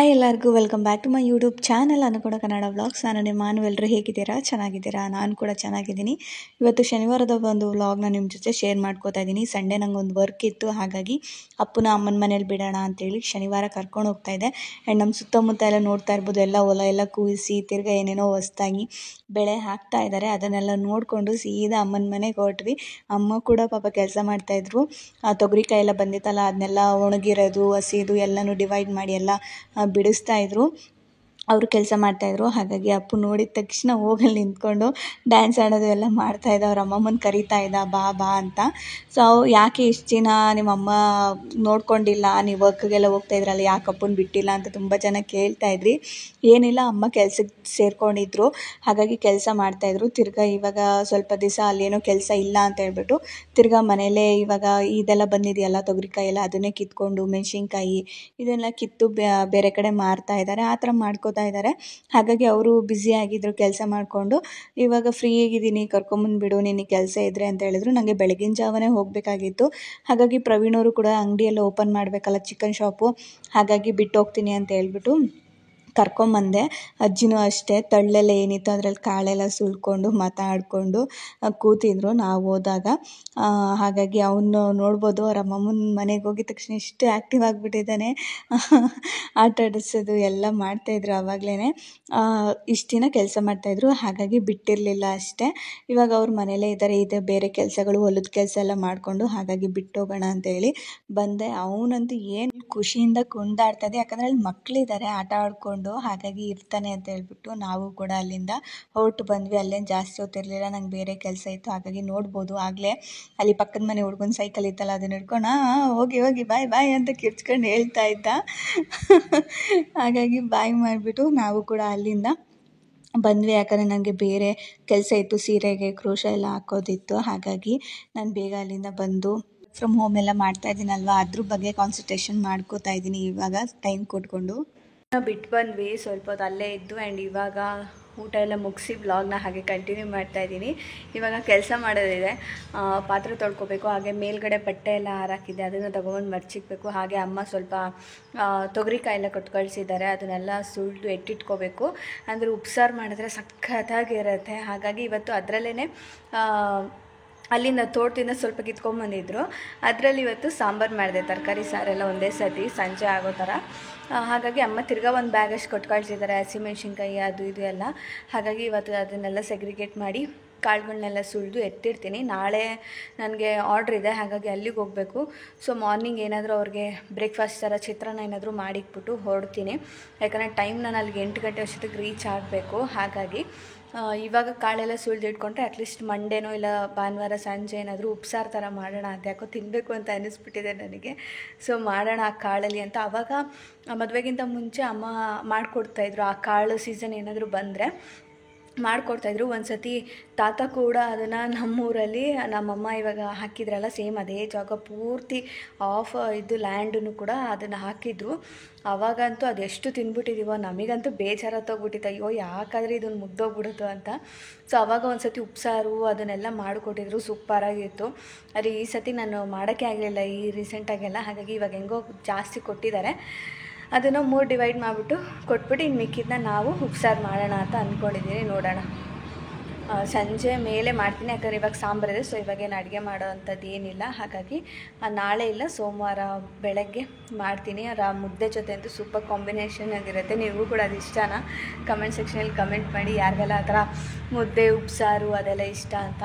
Hi ಎಲ್ಲರಿಗೂ welcome back to my YouTube channel ಅನುಕೂಡ Kannada vlogs. ನಾನು ನಿಮ್ಮ ಎಲ್ಲರೂ ಹೇಗಿದ್ದೀರಾ? ಚೆನ್ನಾಗಿದ್ದೀರಾ? ನಾನು ಕೂಡ ಚೆನ್ನಾಗಿದ್ದೀನಿ. ಇವತ್ತು ಶನಿವಾರದ ಒಂದು ವ್ಲಾಗ್ನ ನಿಮ್ಮ ಜೊತೆ ಶೇರ್ ಮಾಡ್ಕೋತಾ ಇದ್ದೀನಿ. ಸಂಡೇ ನಂಗೊಂದು ವರ್ಕ್ ಇತ್ತು, ಹಾಗಾಗಿ ಅಪ್ಪನ ಅಮ್ಮನ ಮನೇಲಿ ಬಿಡೋಣ ಅಂತೇಳಿ ಶನಿವಾರ ಕರ್ಕೊಂಡು ಹೋಗ್ತಾ ಇದ್ದೆ. ಆ್ಯಂಡ್ ನಮ್ಮ ಸುತ್ತಮುತ್ತ ಎಲ್ಲ ನೋಡ್ತಾ ಇರ್ಬೋದು, ಎಲ್ಲ ಹೊಲ ಎಲ್ಲ ಕೂಯಿಸಿ ತಿರ್ಗಾ ಏನೇನೋ ಹೊಸ್ದಾಗಿ ಬೆಳೆ ಹಾಕ್ತಾ ಇದ್ದಾರೆ. ಅದನ್ನೆಲ್ಲ ನೋಡಿಕೊಂಡು ಸೀದಾ ಅಮ್ಮನ ಮನೆಗೆ ಹೊರಟ್ವಿ. ಅಮ್ಮ ಕೂಡ ಪಾಪ ಕೆಲಸ ಮಾಡ್ತಾಯಿದ್ರು. ತೊಗರಿಕಾಯಿ ಎಲ್ಲ ಬಂದಿತ್ತಲ್ಲ, ಅದನ್ನೆಲ್ಲ ಒಣಗಿರೋದು ಹಸಿದು ಎಲ್ಲನೂ ಡಿವೈಡ್ ಮಾಡಿ ಎಲ್ಲ ಬಿಡಿಸ್ತಾ ಇದ್ರು. ಅವರು ಕೆಲಸ ಮಾಡ್ತಾಯಿದ್ರು. ಹಾಗಾಗಿ ಅಪ್ಪು ನೋಡಿದ ತಕ್ಷಣ ಹೋಗಲ್ಲಿ ನಿಂತ್ಕೊಂಡು ಡ್ಯಾನ್ಸ್ ಆಡೋದು ಎಲ್ಲ ಮಾಡ್ತಾಯಿದ್ದ. ಅವ್ರ ಅಮ್ಮಮ್ಮನ ಕರೀತಾ ಇದ್ದ, ಬಾ ಬಾ ಅಂತ. ಸೊ ಯಾಕೆ ಇಷ್ಟು ದಿನ ನಿಮ್ಮಮ್ಮ ನೋಡ್ಕೊಂಡಿಲ್ಲ, ನೀವು ವರ್ಕ್ಗೆಲ್ಲ ಹೋಗ್ತಾ ಇದ್ರಲ್ಲ, ಯಾಕೆ ಅಪ್ಪನ ಬಿಟ್ಟಿಲ್ಲ ಅಂತ ತುಂಬ ಜನ ಕೇಳ್ತಾ ಇದ್ರಿ. ಏನಿಲ್ಲ, ಅಮ್ಮ ಕೆಲ್ಸಕ್ಕೆ ಸೇರ್ಕೊಂಡಿದ್ರು, ಹಾಗಾಗಿ ಕೆಲಸ ಮಾಡ್ತಾಯಿದ್ರು. ತಿರ್ಗಾ ಇವಾಗ ಸ್ವಲ್ಪ ದಿವಸ ಅಲ್ಲೇನೋ ಕೆಲಸ ಇಲ್ಲ ಅಂತ ಹೇಳ್ಬಿಟ್ಟು ತಿರ್ಗಾ ಮನೇಲೇ ಇವಾಗ ಇದೆಲ್ಲ ಬಂದಿದೆಯಲ್ಲ ತೊಗರಿಕಾಯಿ ಎಲ್ಲ, ಅದನ್ನೇ ಕಿತ್ಕೊಂಡು ಮೆಣಸಿನ್ಕಾಯಿ ಇದನ್ನೆಲ್ಲ ಕಿತ್ತು ಬೇರೆ ಕಡೆ ಮಾರ್ತಾ ಇದ್ದಾರೆ. ಆ ಥರ ಮಾಡ್ಕೋತಾ ಇದ್ದಾರೆ. ಹಾಗಾಗಿ ಅವರು ಬ್ಯುಸಿ ಆಗಿದ್ರು ಕೆಲಸ ಮಾಡಿಕೊಂಡು. ಇವಾಗ ಫ್ರೀ ಆಗಿದ್ದೀನಿ, ಕರ್ಕೊಂಬಂದುಬಿಡು ನಿನಗೆ ಕೆಲಸ ಇದ್ದರೆ ಅಂತ ಹೇಳಿದ್ರು. ನನಗೆ ಬೆಳಗಿನ ಜಾವನೇ ಹೋಗಬೇಕಾಗಿತ್ತು. ಹಾಗಾಗಿ ಪ್ರವೀಣ್ ಅವರು ಕೂಡ ಅಂಗಡಿಯೆಲ್ಲ ಓಪನ್ ಮಾಡಬೇಕಲ್ಲ, ಚಿಕನ್ ಶಾಪು, ಹಾಗಾಗಿ ಬಿಟ್ಟು ಹೋಗ್ತೀನಿ ಅಂತ ಹೇಳ್ಬಿಟ್ಟು ಕರ್ಕೊಂಬಂದೆ. ಅಜ್ಜಿನೂ ಅಷ್ಟೇ, ತಳ್ಳೆಲ್ಲ ಏನಿತ್ತು ಅದರಲ್ಲಿ ಕಾಳೆಲ್ಲ ಸುಲ್ಕೊಂಡು ಮಾತಾಡಿಕೊಂಡು ಕೂತಿದ್ರು ನಾವು ಹೋದಾಗ. ಹಾಗಾಗಿ ಅವನು ನೋಡ್ಬೋದು, ಅವ್ರ ಅಮ್ಮಮ್ಮನ ಮನೆಗೆ ಹೋಗಿದ ತಕ್ಷಣ ಇಷ್ಟು ಆ್ಯಕ್ಟಿವ್ ಆಗಿಬಿಟ್ಟಿದ್ದಾನೆ. ಆಟ ಆಡಿಸೋದು ಎಲ್ಲ ಮಾಡ್ತಾಯಿದ್ರು. ಆವಾಗಲೇ ಇಷ್ಟು ದಿನ ಕೆಲಸ ಮಾಡ್ತಾಯಿದ್ರು, ಹಾಗಾಗಿ ಬಿಟ್ಟಿರಲಿಲ್ಲ ಅಷ್ಟೇ. ಇವಾಗ ಅವ್ರ ಮನೇಲೇ ಇದ್ದಾರೆ. ಇದೆ ಬೇರೆ ಕೆಲಸಗಳು, ಹೊಲದ ಕೆಲಸ ಎಲ್ಲ ಮಾಡಿಕೊಂಡು, ಹಾಗಾಗಿ ಬಿಟ್ಟು ಹೋಗೋಣ ಅಂತೇಳಿ ಬಂದೆ. ಅವನಂತೂ ಏನು ಖುಷಿಯಿಂದ ಕುಣಿದಾಡ್ತಾಯಿದ್ದೆ, ಯಾಕಂದರೆ ಅಲ್ಲಿ ಮಕ್ಕಳಿದ್ದಾರೆ ಆಟ ಆಡಿಕೊಂಡು, ಹಾಗಾಗಿ ಇರ್ತಾನೆ ಅಂತ ಹೇಳ್ಬಿಟ್ಟು ನಾವು ಕೂಡ ಅಲ್ಲಿಂದ ಹೊರಟು ಬಂದ್ವಿ. ಅಲ್ಲೇನು ಜಾಸ್ತಿ ಹೊತ್ತಿರಲಿಲ್ಲ, ನಂಗೆ ಬೇರೆ ಕೆಲಸ ಇತ್ತು. ಹಾಗಾಗಿ ನೋಡ್ಬೋದು, ಆಗಲೇ ಅಲ್ಲಿ ಪಕ್ಕದ ಮನೆ ಹುಡ್ಗನ ಸೈಕಲ್ ಇತ್ತಲ್ಲ, ಅದನ್ನ ಹಿಡ್ಕೊಂಡು ಹೋಗಿ ಹೋಗಿ ಬಾಯ್ ಬಾಯ್ ಅಂತ ಕಿರ್ಚ್ಕೊಂಡು ಹೇಳ್ತಾ ಇದ್ದ. ಹಾಗಾಗಿ ಬಾಯ್ ಮಾಡಿಬಿಟ್ಟು ನಾವು ಕೂಡ ಅಲ್ಲಿಂದ ಬಂದ್ವಿ. ಯಾಕಂದರೆ ನನಗೆ ಬೇರೆ ಕೆಲಸ ಇತ್ತು, ಸೀರೆಗೆ ಕ್ರೋಶ ಎಲ್ಲ ಹಾಕೋದಿತ್ತು. ಹಾಗಾಗಿ ನಾನು ಬೇಗ ಅಲ್ಲಿಂದ ಬಂದು ಫ್ರಮ್ ಹೋಮ್ ಎಲ್ಲ ಮಾಡ್ತಾ ಇದ್ದೀನಲ್ವ, ಅದ್ರ ಬಗ್ಗೆ ಕಾನ್ಸಂಟ್ರೇಷನ್ ಮಾಡ್ಕೋತಾ ಇದ್ದೀನಿ ಇವಾಗ ಟೈಮ್ ಕೊಟ್ಕೊಂಡು. ಬಿಟ್ಟು ಬಂದ್ವಿ, ಸ್ವಲ್ಪ ಹೊತ್ತು ಅಲ್ಲೇ ಇದ್ದು. ಆ್ಯಂಡ್ ಇವಾಗ ಊಟ ಎಲ್ಲ ಮುಗಿಸಿ ವ್ಲಾಗ್ನ ಹಾಗೆ ಕಂಟಿನ್ಯೂ ಮಾಡ್ತಾಯಿದ್ದೀನಿ. ಇವಾಗ ಕೆಲಸ ಮಾಡೋದಿದೆ, ಪಾತ್ರೆ ತೊಳ್ಕೊಬೇಕು, ಹಾಗೆ ಮೇಲ್ಗಡೆ ಬಟ್ಟೆ ಎಲ್ಲ ಹಾರಾಕಿದ್ದೆ, ಅದನ್ನು ತೊಗೊಬಂದು ಮಡ್ಚಿಕ್ಬೇಕು. ಹಾಗೆ ಅಮ್ಮ ಸ್ವಲ್ಪ ತೊಗರಿಕಾಯಿ ಎಲ್ಲ ಕೊಟ್ಟು ಕಳಿಸಿದ್ದಾರೆ, ಅದನ್ನೆಲ್ಲ ಸುಲಿದು ಎತ್ತಿಟ್ಕೋಬೇಕು. ಅಂದರೆ ಉಪ್ಸಾರು ಮಾಡಿದ್ರೆ ಸಖತ್ತಾಗಿರುತ್ತೆ. ಹಾಗಾಗಿ ಇವತ್ತು ಅದರಲ್ಲೇ ಅಲ್ಲಿಂದ ತೋಟದಿಂದ ಸ್ವಲ್ಪ ಕಿತ್ಕೊಂಡ್ಬಂದಿದ್ರು, ಅದರಲ್ಲಿ ಇವತ್ತು ಸಾಂಬಾರು ಮಾಡಿದೆ, ತರಕಾರಿ ಸಾರೆಲ್ಲ ಒಂದೇ ಸತಿ ಸಂಜೆ ಆಗೋ ಥರ. ಹಾಗಾಗಿ ಅಮ್ಮ ತಿರ್ಗಾ ಒಂದು ಬ್ಯಾಗಷ್ಟು ಕೊಟ್ಟು ಕಳಿಸಿದ್ದಾರೆ, ಹಸಿಮೆಣ್ಸಿನ್ಕಾಯಿ ಅದು ಇದು ಎಲ್ಲ. ಹಾಗಾಗಿ ಇವತ್ತು ಅದನ್ನೆಲ್ಲ ಸೆಗ್ರಿಗೇಟ್ ಮಾಡಿ ಕಾಳುಗಳನ್ನೆಲ್ಲ ಸುಲಿದು ಎತ್ತಿಡ್ತೀನಿ. ನಾಳೆ ನನಗೆ ಆರ್ಡ್ರ್ ಇದೆ, ಹಾಗಾಗಿ ಅಲ್ಲಿಗೆ ಹೋಗಬೇಕು. ಸೊ ಮಾರ್ನಿಂಗ್ ಏನಾದರೂ ಅವ್ರಿಗೆ ಬ್ರೇಕ್ಫಾಸ್ಟ್ ಥರ ಚಿತ್ರಾನ್ನ ಏನಾದರೂ ಮಾಡಿಕ್ಬಿಟ್ಟು ಹೊರಡ್ತೀನಿ. ಯಾಕಂದರೆ ಟೈಮ್ ನಾನು ಅಲ್ಲಿಗೆ 8 ಗಂಟೆ ಅಷ್ಟೊತ್ತಿಗೆ ರೀಚ್ ಆಗಬೇಕು. ಹಾಗಾಗಿ ಇವಾಗ ಕಾಳೆಲ್ಲ ಸುಲಿದಿಟ್ಕೊಂಡ್ರೆ ಅಟ್ಲೀಸ್ಟ್ ಮಂಡೇನೋ ಇಲ್ಲ ಭಾನುವಾರ ಸಂಜೆ ಏನಾದರೂ ಉಪ್ಸಾರು ಥರ ಮಾಡೋಣ ಅಂತ, ಯಾಕೋ ತಿನ್ನಬೇಕು ಅಂತ ಅನ್ನಿಸ್ಬಿಟ್ಟಿದೆ ನನಗೆ. ಸೊ ಮಾಡೋಣ ಆ ಕಾಳಲ್ಲಿ ಅಂತ. ಆವಾಗ ಮದುವೆಗಿಂತ ಮುಂಚೆ ಅಮ್ಮ ಮಾಡಿಕೊಡ್ತಾಯಿದ್ರು, ಆ ಕಾಳು ಸೀಸನ್ ಏನಾದರೂ ಬಂದರೆ ಮಾಡಿಕೊಡ್ತಾಯಿದ್ರು. ಒಂದು ಸತಿ ತಾತ ಕೂಡ ಅದನ್ನು ನಮ್ಮೂರಲ್ಲಿ ನಮ್ಮಮ್ಮ ಇವಾಗ ಹಾಕಿದ್ರಲ್ಲ, ಸೇಮ್ ಅದೇ ಜಾಗ ಪೂರ್ತಿ ಆಫ್ ಇದು ಲ್ಯಾಂಡನ್ನು ಕೂಡ ಅದನ್ನು ಹಾಕಿದ್ರು. ಆವಾಗಂತೂ ಅದೆಷ್ಟು ತಿಂದ್ಬಿಟ್ಟಿದ್ದೀವೋ, ನಮಗಂತೂ ಬೇಜಾರತ್ತೋಗ್ಬಿಟ್ಟಿತ್ತು, ಅಯ್ಯೋ ಯಾಕಾದರೆ ಇದನ್ನು ಮುಗ್ದೋಗ್ಬಿಡುತ್ತೋ ಅಂತ. ಸೊ ಆವಾಗ ಒಂದು ಸತಿ ಉಪ್ಸಾರು ಅದನ್ನೆಲ್ಲ ಮಾಡಿಕೊಟ್ಟಿದ್ರು, ಸೂಪರಾಗಿತ್ತು. ಆದರೆ ಈ ಸತಿ ನಾನು ಮಾಡೋಕ್ಕೆ ಆಗಲಿಲ್ಲ ಈ ರೀಸೆಂಟಾಗೆಲ್ಲ. ಹಾಗಾಗಿ ಇವಾಗ ಹೆಂಗೋ ಜಾಸ್ತಿ ಕೊಟ್ಟಿದ್ದಾರೆ, ಅದನ್ನು 3 ಡಿವೈಡ್ ಮಾಡಿಬಿಟ್ಟು ಕೊಟ್ಬಿಟ್ಟು ಇನ್ನು ಮಿಕ್ಕಿದ್ದನ್ನ ನಾವು ಉಪ್ಸಾರು ಮಾಡೋಣ ಅಂತ ಅಂದ್ಕೊಂಡಿದ್ದೀನಿ. ನೋಡೋಣ, ಸಂಜೆ ಮೇಲೆ ಮಾಡ್ತೀನಿ, ಯಾಕಂದರೆ ಇವಾಗ ಸಾಂಬಾರಿದೆ. ಸೊ ಇವಾಗೇನು ಅಡುಗೆ ಮಾಡೋ ಅಂಥದ್ದು ಏನಿಲ್ಲ. ಹಾಗಾಗಿ ನಾಳೆ ಇಲ್ಲ ಸೋಮವಾರ ಬೆಳಗ್ಗೆ ಮಾಡ್ತೀನಿ. ಮುದ್ದೆ ಜೊತೆ ಅಂತೂ ಸೂಪರ್ ಕಾಂಬಿನೇಷನ್ ಆಗಿರುತ್ತೆ. ನೀವು ಕೂಡ ಅದು ಇಷ್ಟನಾ? ಕಮೆಂಟ್ ಸೆಕ್ಷನಲ್ಲಿ ಕಮೆಂಟ್ ಮಾಡಿ, ಯಾರಿಗೆಲ್ಲ ಆ ಥರ ಮುದ್ದೆ ಉಪ್ಸಾರು ಅದೆಲ್ಲ ಇಷ್ಟ ಅಂತ.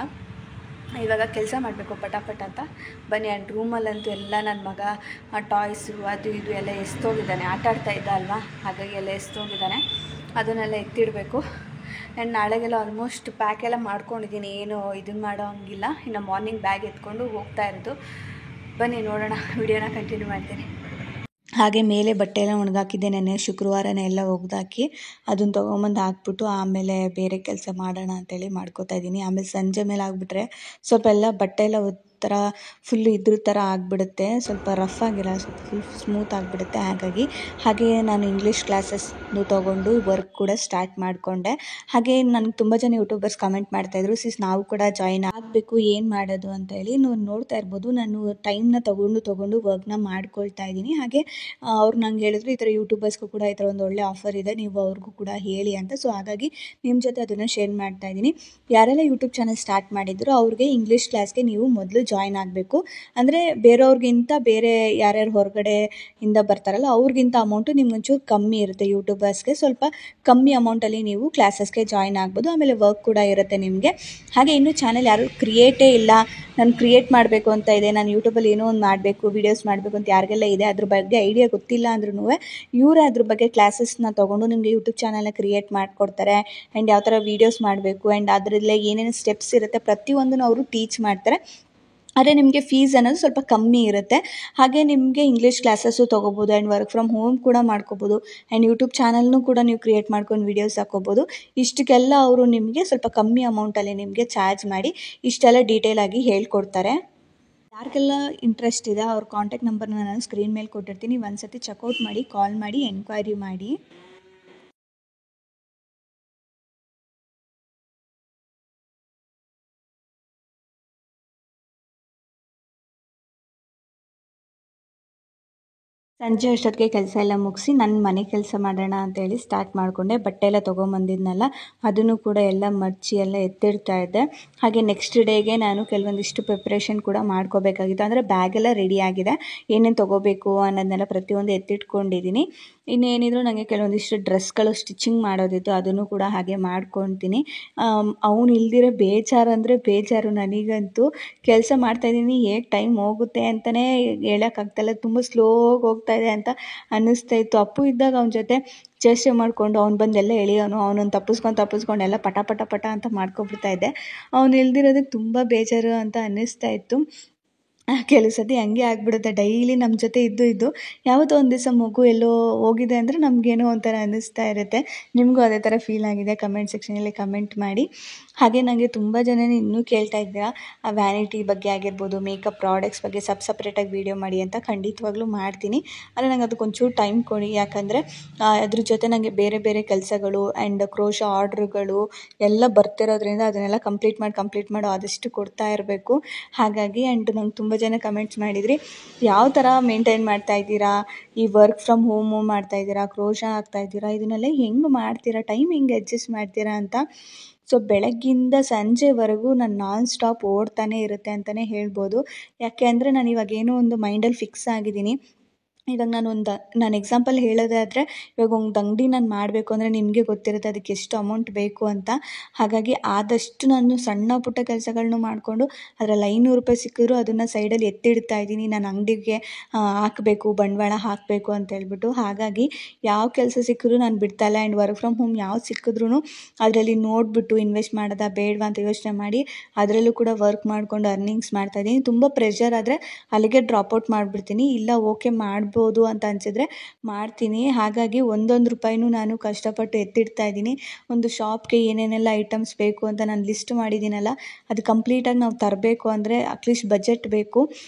ಇವಾಗ ಕೆಲಸ ಮಾಡಬೇಕು ಪಟಾಪಟ್ ಅಂತ ಬನ್ನಿ. ಆ್ಯಂಡ್ ರೂಮಲ್ಲಂತೂ ಎಲ್ಲ ನನ್ನ ಮಗ ಟಾಯ್ಸು ಅದು ಇದು ಎಲ್ಲ ಎಸ್ತೋಗಿದ್ದಾನೆ, ಆಟ ಆಡ್ತಾ ಇದ್ದ ಅಲ್ವಾ, ಹಾಗಾಗಿ ಎಲ್ಲ ಎಸ್ತೋಗಿದ್ದಾನೆ. ಅದನ್ನೆಲ್ಲ ಎತ್ತಿಡಬೇಕು. ಆ್ಯಂಡ್ ನಾಳೆಗೆಲ್ಲ ಆಲ್ಮೋಸ್ಟ್ ಪ್ಯಾಕ್ ಎಲ್ಲ ಮಾಡ್ಕೊಂಡಿದ್ದೀನಿ, ಏನು ಇದನ್ನು ಮಾಡೋ ಹಂಗಿಲ್ಲ. ಇನ್ನು ಮಾರ್ನಿಂಗ್ ಬ್ಯಾಗ್ ಎತ್ಕೊಂಡು ಹೋಗ್ತಾ ಇರೋದು. ಬನ್ನಿ ನೋಡೋಣ, ವಿಡಿಯೋನ ಕಂಟಿನ್ಯೂ ಮಾಡ್ತೀನಿ. ಹಾಗೆ ಮೇಲೆ ಬಟ್ಟೆ ಎಲ್ಲ ಒಣಗಾಕಿದ್ದೆ, ನೆನ್ನೆ ಶುಕ್ರವಾರನೇ ಎಲ್ಲ ಒಗೆದಾಕಿ ಅದನ್ನು ತೊಗೊಂಬಂದು ಹಾಕ್ಬಿಟ್ಟು ಆಮೇಲೆ ಬೇರೆ ಕೆಲಸ ಮಾಡೋಣ ಅಂತೇಳಿ ಮಾಡ್ಕೋತಾ ಇದ್ದೀನಿ. ಆಮೇಲೆ ಸಂಜೆ ಮೇಲೆ ಆಗಿಬಿಟ್ರೆ ಸ್ವಲ್ಪ ಎಲ್ಲ ಬಟ್ಟೆ ಎಲ್ಲ ಥರ ಫುಲ್ ಇದ್ರ ಥರ ಆಗಿಬಿಡುತ್ತೆ, ಸ್ವಲ್ಪ ರಫ್ ಆಗಿಲ್ಲ, ಸ್ವಲ್ಪ ಫುಲ್ ಸ್ಮೂತ್ ಆಗಿಬಿಡುತ್ತೆ. ಹಾಗೆ ನಾನು ಇಂಗ್ಲೀಷ್ ಕ್ಲಾಸಸ್ನು ತೊಗೊಂಡು ವರ್ಕ್ ಕೂಡ ಸ್ಟಾರ್ಟ್ ಮಾಡಿಕೊಂಡೆ. ಹಾಗೆ ನನಗೆ ತುಂಬ ಜನ ಯೂಟ್ಯೂಬರ್ಸ್ ಕಮೆಂಟ್ ಮಾಡ್ತಾಯಿದ್ರು, ನಾವು ಕೂಡ ಜಾಯಿನ್ ಆಗಬೇಕು, ಏನು ಮಾಡೋದು ಅಂತ ಹೇಳಿ. ನೀವು ನೋಡ್ತಾ ಇರ್ಬೋದು, ನಾನು ಟೈಮ್ನ ತೊಗೊಂಡು ವರ್ಕ್ನ ಮಾಡ್ಕೊಳ್ತಾ ಇದ್ದೀನಿ. ಹಾಗೆ ಅವ್ರು ನಂಗೆ ಹೇಳಿದ್ರು, ಈ ಥರ ಯೂಟ್ಯೂಬರ್ಸ್ಗೂ ಕೂಡ ಈ ಥರ ಒಂದು ಒಳ್ಳೆ ಆಫರ್ ಇದೆ, ನೀವು ಅವ್ರಿಗೂ ಕೂಡ ಹೇಳಿ ಅಂತ. ಸೊ ಹಾಗಾಗಿ ನಿಮ್ಮ ಜೊತೆ ಅದನ್ನು ಶೇರ್ ಮಾಡ್ತಾ ಇದ್ದೀನಿ. ಯಾರೆಲ್ಲ ಯೂಟ್ಯೂಬ್ ಚಾನಲ್ ಸ್ಟಾರ್ಟ್ ಮಾಡಿದ್ರು ಅವ್ರಿಗೆ ಇಂಗ್ಲೀಷ್ ಕ್ಲಾಸ್ಗೆ ನೀವು ಮೊದಲು ಜಾಯಿನ್ ಆಗಬೇಕು. ಅಂದರೆ ಬೇರೆಯವ್ರಿಗಿಂತ ಬೇರೆ ಯಾರ್ಯಾರು ಹೊರಗಡೆಯಿಂದ ಬರ್ತಾರಲ್ಲ ಅವ್ರಿಗಿಂತ ಅಮೌಂಟು ನಿಮ್ಗೆ ಒಂಚೂರು ಕಮ್ಮಿ ಇರುತ್ತೆ. ಯೂಟ್ಯೂಬರ್ಸ್ಗೆ ಸ್ವಲ್ಪ ಕಮ್ಮಿ ಅಮೌಂಟಲ್ಲಿ ನೀವು ಕ್ಲಾಸಸ್ಗೆ ಜಾಯಿನ್ ಆಗ್ಬೋದು. ಆಮೇಲೆ ವರ್ಕ್ ಕೂಡ ಇರುತ್ತೆ ನಿಮಗೆ. ಹಾಗೆ ಇನ್ನೂ ಚಾನಲ್ ಯಾರು ಕ್ರಿಯೇಟೇ ಇಲ್ಲ, ನಾನು ಕ್ರಿಯೇಟ್ ಮಾಡಬೇಕು ಅಂತ ಇದೆ, ನಾನು ಯೂಟ್ಯೂಬಲ್ಲಿ ಏನೋ ಒಂದು ಮಾಡಬೇಕು, ವೀಡಿಯೋಸ್ ಮಾಡಬೇಕು ಅಂತ ಯಾರಿಗೆಲ್ಲ ಇದೆ, ಅದ್ರ ಬಗ್ಗೆ ಐಡಿಯಾ ಗೊತ್ತಿಲ್ಲ ಅಂದ್ರೂ ಇವರೇ ಅದ್ರ ಬಗ್ಗೆ ಕ್ಲಾಸಸ್ನ ತೊಗೊಂಡು ನಿಮಗೆ ಯೂಟ್ಯೂಬ್ ಚಾನಲ್ನ ಕ್ರಿಯೇಟ್ ಮಾಡಿಕೊಡ್ತಾರೆ. ಆ್ಯಂಡ್ ಯಾವ ಥರ ವೀಡಿಯೋಸ್ ಮಾಡಬೇಕು ಆ್ಯಂಡ್ ಅದರಲ್ಲೇ ಏನೇನು ಸ್ಟೆಪ್ಸ್ ಇರುತ್ತೆ ಪ್ರತಿಯೊಂದನ್ನು ಅವರು ಟೀಚ್ ಮಾಡ್ತಾರೆ. ಆದರೆ ನಿಮಗೆ ಫೀಸ್ ಅನ್ನೋದು ಸ್ವಲ್ಪ ಕಮ್ಮಿ ಇರುತ್ತೆ. ಹಾಗೆ ನಿಮಗೆ ಇಂಗ್ಲೀಷ್ ಕ್ಲಾಸಸ್ಸು ತೊಗೋಬೋದು ಆ್ಯಂಡ್ ವರ್ಕ್ ಫ್ರಮ್ ಹೋಮ್ ಕೂಡ ಮಾಡ್ಕೋಬೋದು. ಆ್ಯಂಡ್ ಯೂಟ್ಯೂಬ್ ಚಾನಲ್ನೂ ಕೂಡ ನೀವು ಕ್ರಿಯೇಟ್ ಮಾಡ್ಕೊಂಡು ವೀಡಿಯೋಸ್ ಹಾಕೋಬೋದು. ಇಷ್ಟಕ್ಕೆಲ್ಲ ಅವರು ನಿಮಗೆ ಸ್ವಲ್ಪ ಕಮ್ಮಿ ಅಮೌಂಟಲ್ಲಿ ನಿಮಗೆ ಚಾರ್ಜ್ ಮಾಡಿ ಇಷ್ಟೆಲ್ಲ ಡೀಟೇಲಾಗಿ ಹೇಳ್ಕೊಡ್ತಾರೆ. ಯಾರಿಗೆಲ್ಲ ಇಂಟ್ರೆಸ್ಟ್ ಇದೆ ಅವ್ರ ಕಾಂಟ್ಯಾಕ್ಟ್ ನಂಬರ್ನ ನಾನು ಸ್ಕ್ರೀನ್ ಮೇಲೆ ಕೊಟ್ಟಿರ್ತೀನಿ. ಒಂದು ಸತಿ ಚೆಕ್ಔಟ್ ಮಾಡಿ, ಕಾಲ್ ಮಾಡಿ, ಎನ್ಕ್ವೈರಿ ಮಾಡಿ. ಸಂಜೆ ಅಷ್ಟೊತ್ತಿಗೆ ಕೆಲಸ ಎಲ್ಲ ಮುಗಿಸಿ ನನ್ನ ಮನೆ ಕೆಲಸ ಮಾಡೋಣ ಅಂತೇಳಿ ಸ್ಟಾರ್ಟ್ ಮಾಡಿಕೊಂಡೆ. ಬಟ್ಟೆ ಎಲ್ಲ ತೊಗೊಂಬಂದಿದ್ನಲ್ಲ ಅದನ್ನು ಕೂಡ ಎಲ್ಲ ಮಡಚಿ ಎಲ್ಲ ಎತ್ತಿಡ್ತಾ ಇದ್ದೆ. ಹಾಗೆ ನೆಕ್ಸ್ಟ್ ಡೇಗೆ ನಾನು ಕೆಲವೊಂದಿಷ್ಟು ಪ್ರಿಪ್ರೇಷನ್ ಕೂಡ ಮಾಡ್ಕೋಬೇಕಾಗಿತ್ತು. ಅಂದರೆ ಬ್ಯಾಗೆಲ್ಲ ರೆಡಿ ಆಗಿದೆ, ಏನೇನು ತೊಗೋಬೇಕು ಅನ್ನೋದನ್ನೆಲ್ಲ ಪ್ರತಿಯೊಂದು ಎತ್ತಿಟ್ಕೊಂಡಿದ್ದೀನಿ. ಇನ್ನೇನಿದ್ರು ನನಗೆ ಕೆಲವೊಂದಿಷ್ಟು ಡ್ರೆಸ್ಗಳು ಸ್ಟಿಚಿಂಗ್ ಮಾಡೋದಿತ್ತು, ಅದನ್ನು ಕೂಡ ಹಾಗೆ ಮಾಡ್ಕೊತೀನಿ. ಅವನು ಇಲ್ದಿರೋ ಬೇಜಾರು ಅಂದರೆ ಬೇಜಾರು ನನಗಂತೂ. ಕೆಲಸ ಮಾಡ್ತಾಯಿದ್ದೀನಿ, ಹೇಗೆ ಟೈಮ್ ಹೋಗುತ್ತೆ ಅಂತಲೇ ಹೇಳೋಕ್ಕಾಗ್ತಾಯಿಲ್ಲ, ತುಂಬ ಸ್ಲೋಗಿ ಹೋಗ್ತಾ ಇದೆ ಅಂತ ಅನ್ನಿಸ್ತಾ ಇತ್ತು. ಅಪ್ಪು ಇದ್ದಾಗ ಅವನ ಜೊತೆ ಚೇಷ್ಟೆ ಮಾಡಿಕೊಂಡು ಅವ್ನು ಬಂದೆಲ್ಲ ಎಳೆಯೋನು, ಅವನನ್ನು ತಪ್ಪಿಸ್ಕೊಂಡು ಎಲ್ಲ ಪಟ ಅಂತ ಮಾಡ್ಕೊಬಿಡ್ತಾ ಇದ್ದೆ. ಅವನು ಇಲ್ದಿರೋದಕ್ಕೆ ತುಂಬ ಬೇಜಾರು ಅಂತ ಅನ್ನಿಸ್ತಾ ಇತ್ತು. ಕೆಲವು ಸತಿ ಹಂಗೆ ಆಗಿಬಿಡುತ್ತೆ, ಡೈಲಿ ನಮ್ಮ ಜೊತೆ ಇದ್ದು ಯಾವುದೋ ಒಂದು ದಿವಸ ಮಗು ಎಲ್ಲೋ ಹೋಗಿದೆ ಅಂದರೆ ನಮಗೇನೋ ಒಂಥರ ಅನ್ನಿಸ್ತಾ ಇರುತ್ತೆ. ನಿಮಗೂ ಅದೇ ಥರ ಫೀಲ್ ಆಗಿದೆ ಕಮೆಂಟ್ ಸೆಕ್ಷನಲ್ಲಿ ಕಮೆಂಟ್ ಮಾಡಿ. ಹಾಗೆ ನನಗೆ ತುಂಬ ಜನನೇ ಇನ್ನೂ ಕೇಳ್ತಾ ಇದ್ದೀರಾ ಆ ವ್ಯಾನಿಟಿ ಬಗ್ಗೆ ಆಗಿರ್ಬೋದು, ಮೇಕಪ್ ಪ್ರಾಡಕ್ಟ್ಸ್ ಬಗ್ಗೆ ಸಪ್ರೇಟಾಗಿ ವೀಡಿಯೋ ಮಾಡಿ ಅಂತ. ಖಂಡಿತವಾಗ್ಲೂ ಮಾಡ್ತೀನಿ, ಆದರೆ ನಂಗೆ ಅದಕ್ಕೆ ಒಂಚೂರು ಟೈಮ್ ಕೊಡಿ. ಯಾಕಂದರೆ ಅದ್ರ ಜೊತೆ ನನಗೆ ಬೇರೆ ಬೇರೆ ಕೆಲಸಗಳು ಆ್ಯಂಡ್ ಕ್ರೋಶ ಆರ್ಡ್ರುಗಳು ಎಲ್ಲ ಬರ್ತಿರೋದ್ರಿಂದ ಅದನ್ನೆಲ್ಲ ಕಂಪ್ಲೀಟ್ ಮಾಡಿ ಆದಷ್ಟು ಕೊಡ್ತಾ ಇರಬೇಕು. ಹಾಗಾಗಿ ಆ್ಯಂಡ್ ನಂಗೆ ತುಂಬ ಜನ ಕಮೆಂಟ್ಸ್ ಮಾಡಿದ್ರಿ, ಯಾವ ಥರ ಮೇಂಟೈನ್ ಮಾಡ್ತಾಯಿದ್ದೀರಾ, ಈ ವರ್ಕ್ ಫ್ರಮ್ ಹೋಮು ಮಾಡ್ತಾಯಿದ್ದೀರಾ, ಕ್ರೋಶ ಹಾಕ್ತಾಯಿದ್ದೀರಾ, ಇದನ್ನೆಲ್ಲ ಹೆಂಗೆ ಮಾಡ್ತೀರಾ, ಟೈಮ್ ಹೆಂಗೆ ಅಡ್ಜಸ್ಟ್ ಮಾಡ್ತೀರಾ ಅಂತ. ಸೊ ಬೆಳಗ್ಗಿಂದ ಸಂಜೆವರೆಗೂ ನಾನು ನಾನ್ ಸ್ಟಾಪ್ ಓಡ್ತಾನೆ ಇರುತ್ತೆ ಅಂತಲೇ ಹೇಳ್ಬೋದು. ಯಾಕೆ ಅಂದರೆ ನಾನು ಇವಾಗ ಏನೋ ಒಂದು ಮೈಂಡಲ್ಲಿ ಫಿಕ್ಸ್ ಆಗಿದ್ದೀನಿ. ಇವಾಗ ನಾನು ಎಕ್ಸಾಂಪಲ್ ಹೇಳೋದಾದರೆ, ಇವಾಗ ಒಂದು ಅಂಗಡಿ ನಾನು ಮಾಡಬೇಕು ಅಂದರೆ ನಿಮಗೆ ಗೊತ್ತಿರುತ್ತೆ ಅದಕ್ಕೆ ಎಷ್ಟು ಅಮೌಂಟ್ ಬೇಕು ಅಂತ. ಹಾಗಾಗಿ ಆದಷ್ಟು ನಾನು ಸಣ್ಣ ಪುಟ್ಟ ಕೆಲಸಗಳನ್ನೂ ಮಾಡಿಕೊಂಡು ಅದರಲ್ಲಿ ₹500 ಸಿಕ್ಕಿದ್ರು ಅದನ್ನು ಸೈಡಲ್ಲಿ ಎತ್ತಿಡ್ತಾ ಇದ್ದೀನಿ. ನಾನು ಅಂಗಡಿಗೆ ಹಾಕಬೇಕು, ಬಂಡವಾಳ ಹಾಕಬೇಕು ಅಂತ ಹೇಳ್ಬಿಟ್ಟು. ಹಾಗಾಗಿ ಯಾವ ಕೆಲಸ ಸಿಕ್ಕಿದ್ರು ನಾನು ಬಿಡ್ತಾಯಿಲ್ಲ. ಆ್ಯಂಡ್ ವರ್ಕ್ ಫ್ರಮ್ ಹೋಮ್ ಯಾವ್ದು ಸಿಕ್ಕಿದ್ರೂ ಅದರಲ್ಲಿ ನೋಡಿಬಿಟ್ಟು ಇನ್ವೆಸ್ಟ್ ಮಾಡೋದಾ ಬೇಡವಾ ಅಂತ ಯೋಚನೆ ಮಾಡಿ ಅದರಲ್ಲೂ ಕೂಡ ವರ್ಕ್ ಮಾಡಿಕೊಂಡು ಅರ್ನಿಂಗ್ಸ್ ಮಾಡ್ತಾಯಿದ್ದೀನಿ. ತುಂಬ ಪ್ರೆಷರ್ ಆದರೆ ಅಲ್ಲಿಗೆ ಡ್ರಾಪೌಟ್ ಮಾಡಿಬಿಡ್ತೀನಿ, ಇಲ್ಲ ಓಕೆ ಮಾಡ್ಬೋದು ಅಂತ ಅನಿಸಿದ್ರೆ ಮಾಡ್ತೀನಿ. ಹಾಗಾಗಿ ಒಂದೊಂದು ರೂಪಾಯಿನೂ ನಾನು ಕಷ್ಟಪಟ್ಟು ಎತ್ತಿಡ್ತಾ ಇದ್ದೀನಿ. ಒಂದು ಶಾಪ್ಗೆ ಏನೇನೆಲ್ಲ ಐಟಮ್ಸ್ ಬೇಕು ಅಂತ ನಾನು ಲಿಸ್ಟ್ ಮಾಡಿದ್ದೀನಲ್ಲ, ಅದು ಕಂಪ್ಲೀಟಾಗಿ ನಾವು ತರಬೇಕು ಅಂದರೆ ಅಟ್ಲೀಸ್ಟ್ ಬಜೆಟ್ ಬೇಕು.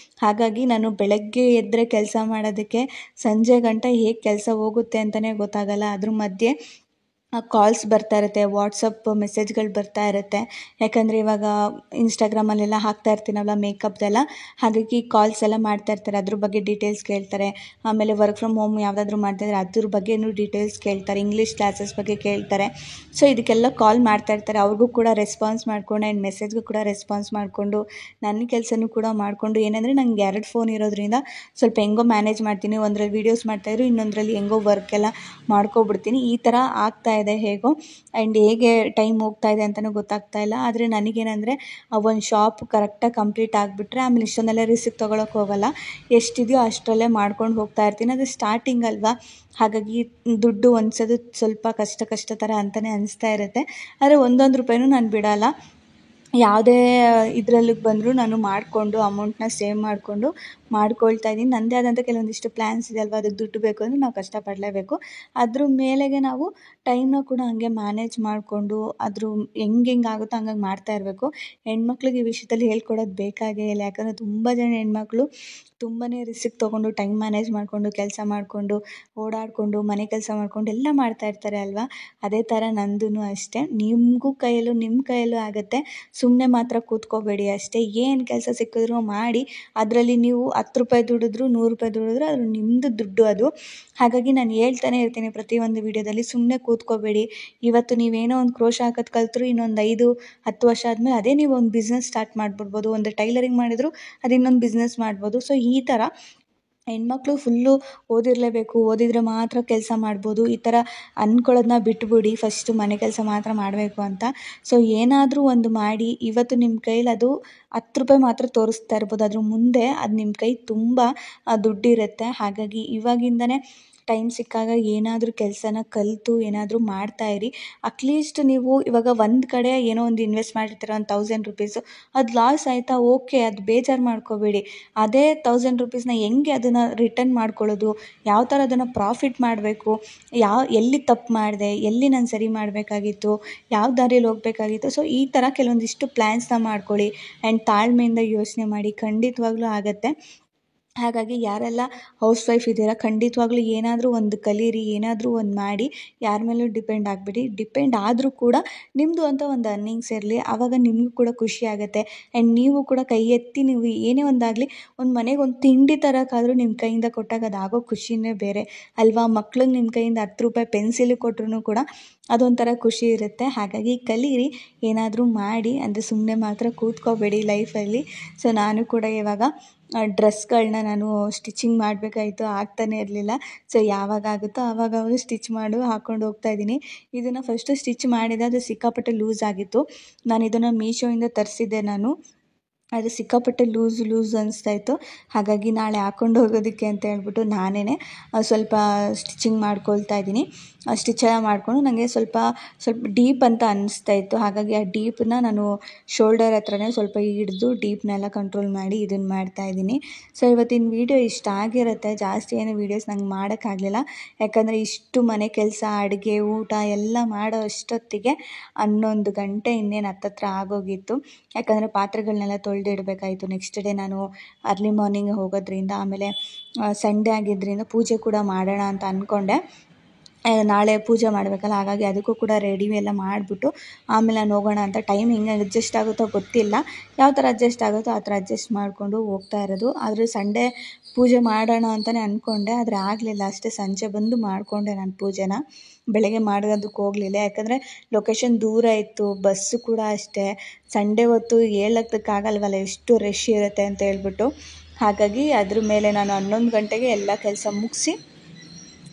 ಹಾಗಾಗಿ ನಾನು ಬೆಳಗ್ಗೆ ಎದ್ದರೆ ಕೆಲಸ ಮಾಡೋದಕ್ಕೆ ಸಂಜೆ ಗಂಟ ಹೇಗೆ ಕೆಲಸ ಹೋಗುತ್ತೆ ಅಂತಲೇ ಗೊತ್ತಾಗಲ್ಲ. ಅದ್ರ ಮಧ್ಯೆ ಕಾಲ್ಸ್ ಬರ್ತಾ ಇರುತ್ತೆ, ವಾಟ್ಸಪ್ ಮೆಸೇಜ್ಗಳು ಬರ್ತಾ ಇರುತ್ತೆ. ಯಾಕಂದರೆ ಇವಾಗ ಇನ್ಸ್ಟಾಗ್ರಾಮಲ್ಲೆಲ್ಲ ಹಾಕ್ತಾ ಇರ್ತೀನಲ್ಲ ಮೇಕಪ್ದೆಲ್ಲ, ಹಾಗಾಗಿ ಕಾಲ್ಸ್ ಎಲ್ಲ ಮಾಡ್ತಾ ಇರ್ತಾರೆ, ಅದ್ರ ಬಗ್ಗೆ ಡೀಟೇಲ್ಸ್ ಕೇಳ್ತಾರೆ. ಆಮೇಲೆ ವರ್ಕ್ ಫ್ರಮ್ ಹೋಮ್ ಯಾವುದಾದ್ರೂ ಮಾಡ್ತಾಯಿದ್ರೆ ಅದ್ರ ಬಗ್ಗೆಯೂ ಡೀಟೇಲ್ಸ್ ಕೇಳ್ತಾರೆ, ಇಂಗ್ಲೀಷ್ ಕ್ಲಾಸಸ್ ಬಗ್ಗೆ ಕೇಳ್ತಾರೆ. ಸೊ ಇದಕ್ಕೆಲ್ಲ ಕಾಲ್ ಮಾಡ್ತಾ ಇರ್ತಾರೆ, ಅವ್ರಿಗೂ ಕೂಡ ರೆಸ್ಪಾನ್ಸ್ ಮಾಡಿಕೊಂಡು ಆ್ಯಂಡ್ ಮೆಸೇಜ್ಗೂ ಕೂಡ ರೆಸ್ಪಾನ್ಸ್ ಮಾಡಿಕೊಂಡು ನನ್ನ ಕೆಲಸನೂ ಕೂಡ ಮಾಡಿಕೊಂಡು, ಏನಂದರೆ ನಂಗೆ 2 ಫೋನ್ ಇರೋದ್ರಿಂದ ಸ್ವಲ್ಪ ಹೆಂಗೋ ಮ್ಯಾನೇಜ್ ಮಾಡ್ತೀನಿ. ಒಂದರಲ್ಲಿ ವೀಡಿಯೋಸ್ ಮಾಡ್ತಾಯಿದ್ರು, ಇನ್ನೊಂದರಲ್ಲಿ ಹೆಂಗೋ ವರ್ಕೆಲ್ಲ ಮಾಡ್ಕೊಬಿಡ್ತೀನಿ. ಈ ಥರ ಆಗ್ತಾ ಇದೆ ಹೇಗೋ. ಆ್ಯಂಡ್ ಹೇಗೆ ಟೈಮ್ ಹೋಗ್ತಾ ಇದೆ ಅಂತಲೂ ಗೊತ್ತಾಗ್ತಾ ಇಲ್ಲ. ಆದರೆ ನನಗೇನೆಂದರೆ ಒಂದು ಶಾಪ್ ಕರೆಕ್ಟಾಗಿ ಕಂಪ್ಲೀಟ್ ಆಗಿಬಿಟ್ರೆ ಆಮೇಲೆ ಇಷ್ಟೊಂದೆಲ್ಲ ರಿಸ್ಕ್ ತೊಗೊಳಕ್ಕೆ ಹೋಗಲ್ಲ. ಎಷ್ಟಿದೆಯೋ ಅಷ್ಟರಲ್ಲೇ ಮಾಡ್ಕೊಂಡು ಹೋಗ್ತಾ ಇರ್ತೀನಿ. ಅದು ಸ್ಟಾರ್ಟಿಂಗ್ ಅಲ್ವಾ, ಹಾಗಾಗಿ ದುಡ್ಡು ಹೊಂದ್ಸೋದು ಸ್ವಲ್ಪ ಕಷ್ಟ ಥರ ಅಂತಲೇ ಅನಿಸ್ತಾ ಇರುತ್ತೆ. ಆದರೆ ಒಂದೊಂದು ರೂಪಾಯಿನೂ ನಾನು ಬಿಡೋಲ್ಲ. ಯಾವುದೇ ಇದರಲ್ಲಿ ಬಂದರೂ ನಾನು ಮಾಡಿಕೊಂಡು ಅಮೌಂಟನ್ನ ಸೇವ್ ಮಾಡಿಕೊಂಡು ಮಾಡ್ಕೊಳ್ತಾ ಇದ್ದೀನಿ. ನನ್ನದೇ ಆದಂಥ ಕೆಲವೊಂದಿಷ್ಟು ಪ್ಲ್ಯಾನ್ಸ್ ಇದೆ ಅಲ್ವಾ, ಅದಕ್ಕೆ ದುಡ್ಡು ಬೇಕು ಅಂದರೆ ನಾವು ಕಷ್ಟಪಡಲೇಬೇಕು. ಅದ್ರ ಮೇಲೆಗೆ ನಾವು ಟೈಮ್ನ ಕೂಡ ಹಂಗೆ ಮ್ಯಾನೇಜ್ ಮಾಡಿಕೊಂಡು ಅದ್ರ ಹೆಂಗೆ ಆಗುತ್ತೋ ಹಂಗಾಗಿ ಮಾಡ್ತಾ ಇರಬೇಕು. ಹೆಣ್ಮಕ್ಳಿಗೆ ಈ ವಿಷಯದಲ್ಲಿ ಹೇಳ್ಕೊಡೋದು ಬೇಕಾಗೇ ಇಲ್ಲ. ಯಾಕಂದರೆ ತುಂಬ ಜನ ಹೆಣ್ಮಕ್ಳು ತುಂಬಾ ರಿಸ್ಕ್ ತೊಗೊಂಡು ಟೈಮ್ ಮ್ಯಾನೇಜ್ ಮಾಡಿಕೊಂಡು ಕೆಲಸ ಮಾಡಿಕೊಂಡು ಓಡಾಡಿಕೊಂಡು ಮನೆ ಕೆಲಸ ಮಾಡಿಕೊಂಡು ಎಲ್ಲ ಮಾಡ್ತಾ ಇರ್ತಾರೆ ಅಲ್ವಾ. ಅದೇ ಥರ ನಂದೂ ಅಷ್ಟೇ. ನಿಮ್ಮ ಕೈಯಲ್ಲೂ ಆಗುತ್ತೆ. ಸುಮ್ಮನೆ ಮಾತ್ರ ಕೂತ್ಕೋಬೇಡಿ ಅಷ್ಟೇ. ಏನು ಕೆಲಸ ಸಿಕ್ಕಿದ್ರು ಮಾಡಿ. ಅದರಲ್ಲಿ ನೀವು 10 ರೂಪಾಯಿ ದುಡಿದ್ರು 100 ರೂಪಾಯಿ ದುಡಿದ್ರು ಅದು ನಿಮ್ಮದು ದುಡ್ಡು ಅದು. ಹಾಗಾಗಿ ನಾನು ಹೇಳ್ತಾನೆ ಇರ್ತೀನಿ ಪ್ರತಿಯೊಂದು ವಿಡಿಯೋದಲ್ಲಿ, ಸುಮ್ಮನೆ ಕೂತ್ಕೋಬೇಡಿ. ಇವತ್ತು ನೀವೇನೋ ಒಂದು ಕ್ರೋಶ ಹಾಕೋದು ಕಲ್ತರು, ಇನ್ನೊಂದು 5-10 ವರ್ಷ ಆದಮೇಲೆ ಅದೇ ನೀವು ಒಂದು ಬಿಸ್ನೆಸ್ ಸ್ಟಾರ್ಟ್ ಮಾಡಿಬಿಡ್ಬೋದು. ಒಂದು ಟೈಲರಿಂಗ್ ಮಾಡಿದ್ರು ಅದು ಇನ್ನೊಂದು ಬಿಸ್ನೆಸ್ ಮಾಡ್ಬೋದು. ಸೊ ಈ ಥರ ಹೆಣ್ಮಕ್ಳು ಫುಲ್ಲು ಓದಿರಲೇಬೇಕು, ಓದಿದರೆ ಮಾತ್ರ ಕೆಲಸ ಮಾಡ್ಬೋದು, ಈ ಥರ ಅಂದ್ಕೊಳ್ಳೋದನ್ನ ಬಿಟ್ಬಿಡಿ. ಫಸ್ಟು ಮನೆ ಕೆಲಸ ಮಾತ್ರ ಮಾಡಬೇಕು ಅಂತ. ಸೊ ಏನಾದರೂ ಒಂದು ಮಾಡಿ. ಇವತ್ತು ನಿಮ್ಮ ಕೈಲಿ ಅದು 10 ರೂಪಾಯಿ ಮಾತ್ರ ತೋರಿಸ್ತಾ ಇರ್ಬೋದು, ಅದ್ರ ಮುಂದೆ ಅದು ನಿಮ್ಮ ಕೈ ತುಂಬ ದುಡ್ಡಿರುತ್ತೆ. ಹಾಗಾಗಿ ಇವಾಗಿಂದನೇ ಟೈಮ್ ಸಿಕ್ಕಾಗ ಏನಾದರೂ ಕೆಲಸನ ಕಲಿತು ಏನಾದರೂ ಮಾಡ್ತಾಯಿರಿ. ಅಟ್ಲೀಸ್ಟ್ ನೀವು ಇವಾಗ ಒಂದು ಕಡೆ ಏನೋ ಒಂದು ಇನ್ವೆಸ್ಟ್ ಮಾಡಿರ್ತೀರ, ಒಂದು 1000 ರುಪೀಸು, ಅದು ಲಾಸ್ ಆಯಿತಾ, ಓಕೆ, ಅದು ಬೇಜಾರು ಮಾಡ್ಕೋಬೇಡಿ. ಅದೇ 1000 ರುಪೀಸ್ನ ಹೆಂಗೆ ಅದನ್ನು ರಿಟರ್ನ್ ಮಾಡ್ಕೊಳ್ಳೋದು, ಯಾವ ಥರ ಅದನ್ನು ಪ್ರಾಫಿಟ್ ಮಾಡಬೇಕು, ಎಲ್ಲಿ ತಪ್ಪು ಮಾಡಿದೆ, ಎಲ್ಲಿ ನಾನು ಸರಿ ಮಾಡಬೇಕಾಗಿತ್ತು, ಯಾವ ದಾರಿಯಲ್ಲಿ ಹೋಗಬೇಕಾಗಿತ್ತು. ಸೊ ಈ ಥರ ಕೆಲವೊಂದಿಷ್ಟು ಪ್ಲ್ಯಾನ್ಸ್ನ ಮಾಡ್ಕೊಳ್ಳಿ ಆ್ಯಂಡ್ ತಾಳ್ಮೆಯಿಂದ ಯೋಚನೆ ಮಾಡಿ. ಖಂಡಿತವಾಗ್ಲೂ ಆಗುತ್ತೆ. ಹಾಗಾಗಿ ಯಾರೆಲ್ಲ ಹೌಸ್ ವೈಫ್ ಇದ್ದೀರಾ, ಖಂಡಿತವಾಗ್ಲೂ ಏನಾದರೂ ಒಂದು ಕಲೀರಿ, ಏನಾದರೂ ಒಂದು ಮಾಡಿ. ಯಾರ ಮೇಲೂ ಡಿಪೆಂಡ್ ಆಗಬೇಡಿ. ಡಿಪೆಂಡ್ ಆದರೂ ಕೂಡ ನಿಮ್ಮದು ಅಂತ ಒಂದು ಅರ್ನಿಂಗ್ಸ್ ಇರಲಿ. ಆವಾಗ ನಿಮಗೂ ಕೂಡ ಖುಷಿ ಆಗುತ್ತೆ. ಆ್ಯಂಡ್ ನೀವು ಕೂಡ ಕೈ ಎತ್ತಿ ನೀವು ಏನೇ ಒಂದಾಗಲಿ, ಒಂದು ಮನೆಗೆ ಒಂದು ತಿಂಡಿ ತರೋಕ್ಕಾದರೂ ನಿಮ್ಮ ಕೈಯಿಂದ ಕೊಟ್ಟಾಗ ಅದಾಗೋ ಖುಷಿನೇ ಬೇರೆ ಅಲ್ವಾ. ಮಕ್ಳಿಗೆ ನಿಮ್ಮ ಕೈಯಿಂದ 10 ರೂಪಾಯಿ ಪೆನ್ಸಿಲ್ ಕೊಟ್ರೂ ಕೂಡ ಅದೊಂಥರ ಖುಷಿ ಇರುತ್ತೆ. ಹಾಗಾಗಿ ಕಲೀರಿ, ಏನಾದರೂ ಮಾಡಿ. ಅಂದರೆ ಸುಮ್ಮನೆ ಮಾತ್ರ ಕೂತ್ಕೋಬೇಡಿ ಲೈಫಲ್ಲಿ. ಸೊ ನಾನು ಕೂಡ ಇವಾಗ ಡ್ರೆಸ್ಗಳನ್ನ ನಾನು ಸ್ಟಿಚಿಂಗ್ ಮಾಡಬೇಕಾಯಿತು, ಆಗ್ತಾನೇ ಇರಲಿಲ್ಲ. ಸೊ ಯಾವಾಗ ಆಗುತ್ತೋ ಆವಾಗ ಸ್ಟಿಚ್ ಹಾಕ್ಕೊಂಡು ಹೋಗ್ತಾಯಿದ್ದೀನಿ. ಇದನ್ನು ಫಸ್ಟು ಸ್ಟಿಚ್ ಮಾಡಿದೆ, ಅದು ಸಿಕ್ಕಾಪಟ್ಟೆ ಲೂಸ್ ಆಗಿತ್ತು. ನಾನು ಇದನ್ನು ಮೀಶೋಯಿಂದ ತರಿಸಿದ್ದೆ. ಅದು ಸಿಕ್ಕಾಪಟ್ಟೆ ಲೂಸ್ ಅನಿಸ್ತಾಯಿತ್ತು. ಹಾಗಾಗಿ ನಾಳೆ ಹಾಕ್ಕೊಂಡು ಹೋಗೋದಕ್ಕೆ ಅಂತ ಹೇಳ್ಬಿಟ್ಟು ನಾನೇ ಸ್ವಲ್ಪ ಸ್ಟಿಚಿಂಗ್ ಮಾಡ್ಕೊಳ್ತಾ ಇದ್ದೀನಿ. ಸ್ಟಿಚ್ ಎಲ್ಲ ಮಾಡಿಕೊಂಡು ನನಗೆ ಸ್ವಲ್ಪ ಡೀಪ್ ಅಂತ ಅನ್ನಿಸ್ತಾಯಿತ್ತು. ಹಾಗಾಗಿ ಆ ಡೀಪನ್ನ ನಾನು ಶೋಲ್ಡರ್ ಹತ್ರನೇ ಸ್ವಲ್ಪ ಹಿಡಿದು ಡೀಪ್ನೆಲ್ಲ ಕಂಟ್ರೋಲ್ ಮಾಡಿ ಇದನ್ನು ಮಾಡ್ತಾಯಿದ್ದೀನಿ. ಸೊ ಇವತ್ತಿನ ವೀಡಿಯೋ ಇಷ್ಟ ಆಗಿರುತ್ತೆ. ಜಾಸ್ತಿ ಏನು ವೀಡಿಯೋಸ್ ನಂಗೆ ಮಾಡೋಕ್ಕಾಗಲಿಲ್ಲ. ಯಾಕಂದರೆ ಇಷ್ಟು ಮನೆ ಕೆಲಸ, ಅಡುಗೆ, ಊಟ ಎಲ್ಲ ಮಾಡೋ ಅಷ್ಟೊತ್ತಿಗೆ 11 ಗಂಟೆ ಇನ್ನೇನು ಹತ್ತತ್ರ ಆಗೋಗಿತ್ತು. ಯಾಕಂದರೆ ಪಾತ್ರೆಗಳನ್ನೆಲ್ಲ ತೊಳೆದಿಡಬೇಕಾಯಿತು. ನೆಕ್ಸ್ಟ್ ಡೇ ನಾನು ಅರ್ಲಿ ಮಾರ್ನಿಂಗ್ ಹೋಗೋದ್ರಿಂದ, ಆಮೇಲೆ ಸಂಡೇ ಆಗಿದ್ದರಿಂದ ಪೂಜೆ ಕೂಡ ಮಾಡೋಣ ಅಂತ ಅಂದ್ಕೊಂಡೆ. ನಾಳೆ ಪೂಜೆ ಮಾಡಬೇಕಲ್ಲ, ಹಾಗಾಗಿ ಅದಕ್ಕೂ ಕೂಡ ರೆಡಿ ಎಲ್ಲ ಮಾಡಿಬಿಟ್ಟು ಆಮೇಲೆ ನಾನು ಹೋಗೋಣ ಅಂತ. ಟೈಮ್ ಹೆಂಗೆ ಅಡ್ಜಸ್ಟ್ ಆಗುತ್ತೋ ಗೊತ್ತಿಲ್ಲ, ಯಾವ ಥರ ಅಡ್ಜಸ್ಟ್ ಆಗುತ್ತೋ ಆ ಥರ ಅಡ್ಜಸ್ಟ್ ಮಾಡಿಕೊಂಡು ಹೋಗ್ತಾ ಇರೋದು. ಆದರೆ ಸಂಡೇ ಪೂಜೆ ಮಾಡೋಣ ಅಂತಲೇ ಅಂದ್ಕೊಂಡೆ, ಆದರೆ ಆಗಲಿಲ್ಲ. ಅಷ್ಟೇ ಸಂಜೆ ಬಂದು ಮಾಡಿಕೊಂಡೆ ನಾನು ಪೂಜೆನ. ಬೆಳಗ್ಗೆ ಮಾಡೋದಕ್ಕೆ ಹೋಗಲಿಲ್ಲ, ಯಾಕಂದರೆ ಲೊಕೇಶನ್ ದೂರ ಇತ್ತು. ಬಸ್ಸು ಕೂಡ ಅಷ್ಟೇ ಸಂಡೇ ಹೊತ್ತು ಹೇಳೋಕ್ಕಾಗಲ್ವಲ್ಲ ಎಷ್ಟು ರಶ್ ಇರುತ್ತೆ ಅಂತ ಹೇಳ್ಬಿಟ್ಟು. ಹಾಗಾಗಿ ಅದ್ರ ಮೇಲೆ ನಾನು 11 ಗಂಟೆಗೆ ಎಲ್ಲ ಕೆಲಸ ಮುಗಿಸಿ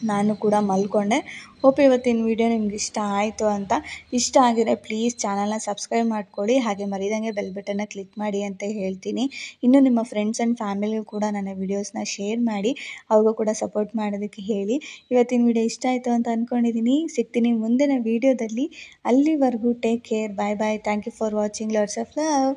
ನಾನು ಕೂಡ ಮಲ್ಕೊಂಡೆ. ಹೋಪ್ ಇವತ್ತಿನ ವೀಡಿಯೋ ನಿಮ್ಗೆ ಇಷ್ಟ ಆಯಿತು ಅಂತ. ಇಷ್ಟ ಆಗಿದ್ರೆ ಪ್ಲೀಸ್ ಚಾನಲ್ನ ಸಬ್ಸ್ಕ್ರೈಬ್ ಮಾಡ್ಕೊಳ್ಳಿ, ಹಾಗೆ ಮರಿದಂಗೆ ಬೆಲ್ ಬಟನ್ನ ಕ್ಲಿಕ್ ಮಾಡಿ ಅಂತ ಹೇಳ್ತೀನಿ. ಇನ್ನು ನಿಮ್ಮ ಫ್ರೆಂಡ್ಸ್ ಆ್ಯಂಡ್ ಫ್ಯಾಮಿಲಿಗೂ ಕೂಡ ನನ್ನ ವೀಡಿಯೋಸ್ನ ಶೇರ್ ಮಾಡಿ, ಅವ್ರಿಗೂ ಕೂಡ ಸಪೋರ್ಟ್ ಮಾಡೋದಕ್ಕೆ ಹೇಳಿ. ಇವತ್ತಿನ ವೀಡಿಯೋ ಇಷ್ಟ ಆಯಿತು ಅಂತ ಅಂದ್ಕೊಂಡಿದ್ದೀನಿ. ಸಿಗ್ತೀನಿ ಮುಂದಿನ ವೀಡಿಯೋದಲ್ಲಿ. ಅಲ್ಲಿವರೆಗೂ take care, bye bye. Thank you for watching. Lots of love.